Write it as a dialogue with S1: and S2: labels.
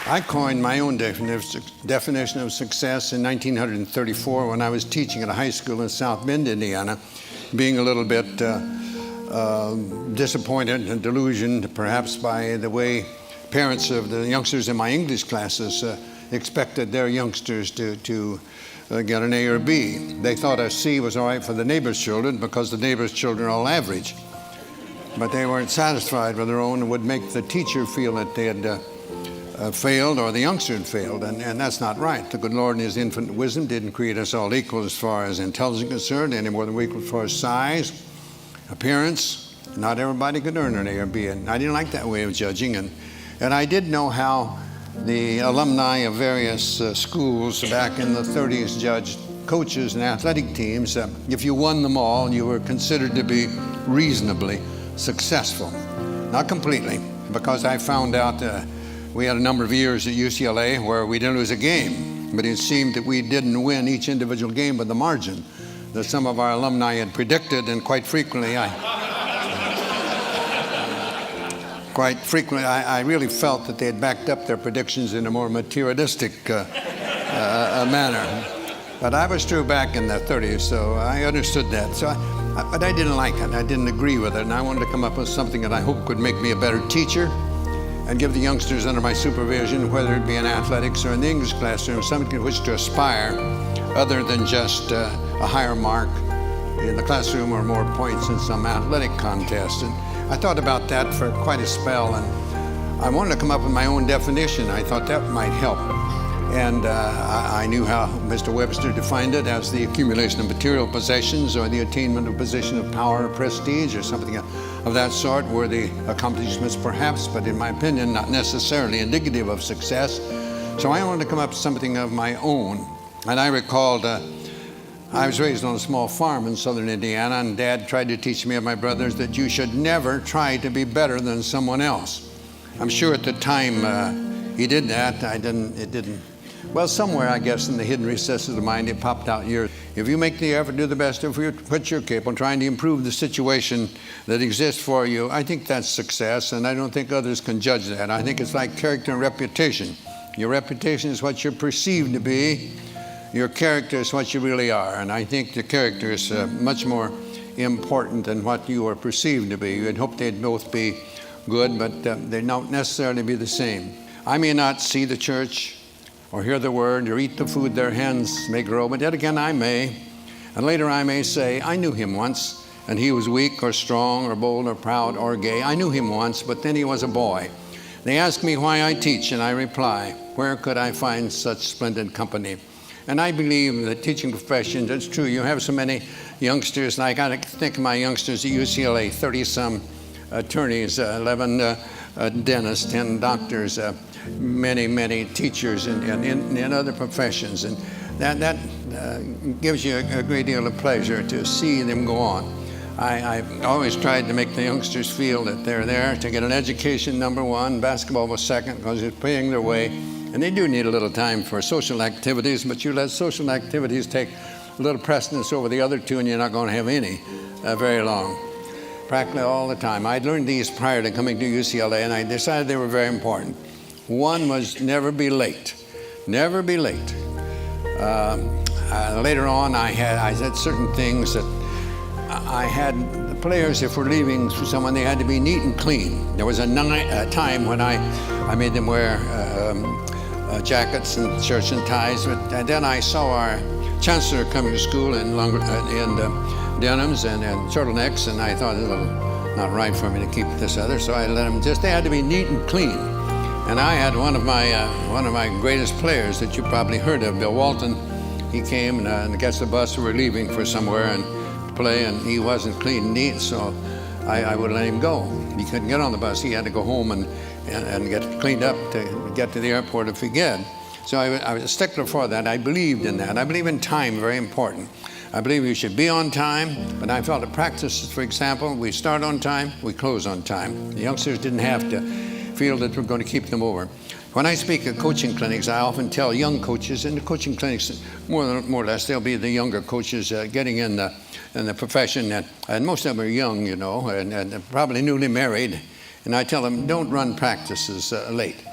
S1: I coined my own definition of success in 1934 when I was teaching at a high school in South Bend, Indiana, being a little bit disappointed and delusioned perhaps by the way parents of the youngsters in my English classes expected their youngsters to get an A or B. They thought a C was all right for the neighbor's children because the neighbor's children are all average. But they weren't satisfied with their own and would make the teacher feel that they had failed or the youngster had failed, and that's not right. The good Lord in His infinite wisdom didn't create us all equal as far as intelligence is concerned, any more than we're equal as far as size, appearance. Not everybody could earn an A or B, and I didn't like that way of judging, and I did know how the alumni of various schools back in the 30s judged coaches and athletic teams. If you won them all, you were considered to be reasonably successful. Not completely, because I found out we had a number of years at UCLA where we didn't lose a game, but it seemed that we didn't win each individual game by the margin that some of our alumni had predicted, and quite frequently I really felt that they had backed up their predictions in a more materialistic manner. But I was true back in the 30s, so I understood that. But I didn't like it. I didn't agree with it, and I wanted to come up with something that I hope could make me a better teacher and give the youngsters under my supervision, whether it be in athletics or in the English classroom, something to which to aspire other than just a higher mark in the classroom or more points in some athletic contest. And I thought about that for quite a spell, and I wanted to come up with my own definition. I thought that might help. And I knew how Mr. Webster defined it as the accumulation of material possessions or the attainment of a position of power or prestige or something of that sort, worthy accomplishments perhaps, but in my opinion, not necessarily indicative of success. So I wanted to come up with something of my own. And I recalled I was raised on a small farm in southern Indiana, and Dad tried to teach me and my brothers that you should never try to be better than someone else. I'm sure at the time he did that. It didn't. Well, somewhere, I guess, in the hidden recesses of the mind, it popped out years. If you make the effort, do the best of what you're capable of, trying to improve the situation that exists for you, I think that's success, and I don't think others can judge that. I think it's like character and reputation. Your reputation is what you're perceived to be. Your character is what you really are, and I think the character is much more important than what you are perceived to be. You'd hope they'd both be good, but they don't necessarily be the same. I may not see the church or hear the word or eat the food their hands may grow, but yet again I may. And later I may say, I knew him once, and he was weak or strong or bold or proud or gay. I knew him once, but then he was a boy. They ask me why I teach, and I reply, where could I find such splendid company? And I believe the teaching profession, that's true. You have so many youngsters, and I got to think of my youngsters at UCLA, 30-some attorneys, 11 dentists, 10 doctors, many teachers in other professions. And that gives you a great deal of pleasure to see them go on. I've always tried to make the youngsters feel that they're there to get an education, number one. Basketball was second because it's paying their way. And they do need a little time for social activities, but you let social activities take a little precedence over the other two, and you're not going to have any very long. Practically all the time. I'd learned these prior to coming to UCLA, and I decided they were very important. One was never be late. Never be late. Later on, I said certain things that I had the players, if we're leaving for someone, they had to be neat and clean. There was a time when I made them wear jackets and shirts and ties, and then I saw our chancellor coming to school in denims and turtlenecks, and I thought it was not right for me to keep this other, so I let them they had to be neat and clean. And I had one of my greatest players that you probably heard of, Bill Walton. He came and gets the bus. We were leaving for somewhere and to play, and he wasn't clean and neat, so I would let him go. He couldn't get on the bus. He had to go home and get cleaned up to get to the airport if he could. So I was a stickler for that. I believed in that. I believe in time, very important. I believe you should be on time, but I felt at practices, for example, we start on time, we close on time. The youngsters didn't have to feel that we're going to keep them over. When I speak at coaching clinics, I often tell young coaches in the coaching clinics, more or less, they'll be the younger coaches getting in the profession, and most of them are young, and probably newly married. And I tell them, don't run practices late.